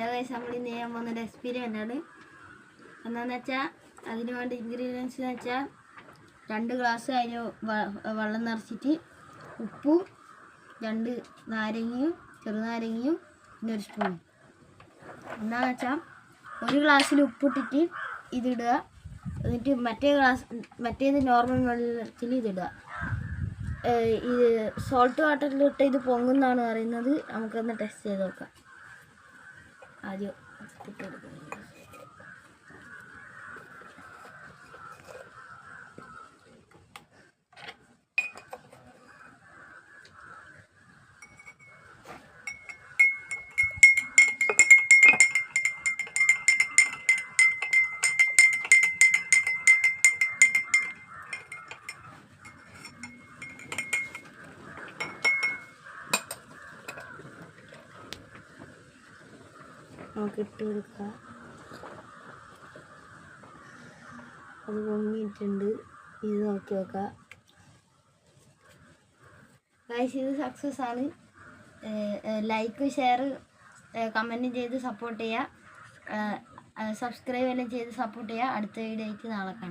Hello guys, നമ്മൾ ഇന്ന് ചെയ്യാൻ പോകുന്ന എക്സ്പീരിയൻ്റ് ആണ്. എന്താണെന്ന് വെച്ചാൽ അതിന് വേണ്ട ഇൻഗ്രീഡിയൻസ് എന്ന് വെച്ചാൽ 2 ഗ്ലാസ് അതിന് വെള്ളം നിറച്ചിട്ട് ഉപ്പും 2 നാരങ്ങയും ചെറുനാരങ്ങയും പിന്നെ 1 സ്പൂൺ. എന്താണെന്ന് വെച്ചാൽ 1 ഗ്ലാസ്സിൽ ഉപ്പിട്ടിട്ട് ഇതിടുക, എന്നിട്ട് മറ്റേത് നോർമൽ വെള്ളത്തിൽ ഇതിടുക. ഇത് സോൾട്ട് വാട്ടറിലിട്ട് ഇത് പൊങ്ങുന്നാണ് പറയുന്നത്. നമുക്കൊന്ന് ടെസ്റ്റ് ചെയ്ത് നോക്കാം. ആദ്യം ഇട്ടെടുക്കുന്നത് നമുക്ക് ഇട്ട് കൊടുക്കാം. അത് പൊങ്ങിയിട്ടുണ്ട്. ഇത് നോക്കി നോക്കാം ഗൈസ്, ഇത് സക്സസ് ആണ്. ലൈക്ക്, ഷെയർ, കമൻറ്റും ചെയ്ത് സപ്പോർട്ട് ചെയ്യുക. സബ്സ്ക്രൈബ് എല്ലാം ചെയ്ത് സപ്പോർട്ട് ചെയ്യുക. അടുത്ത വീഡിയോയ്ക്ക് നാളെ കാണാം.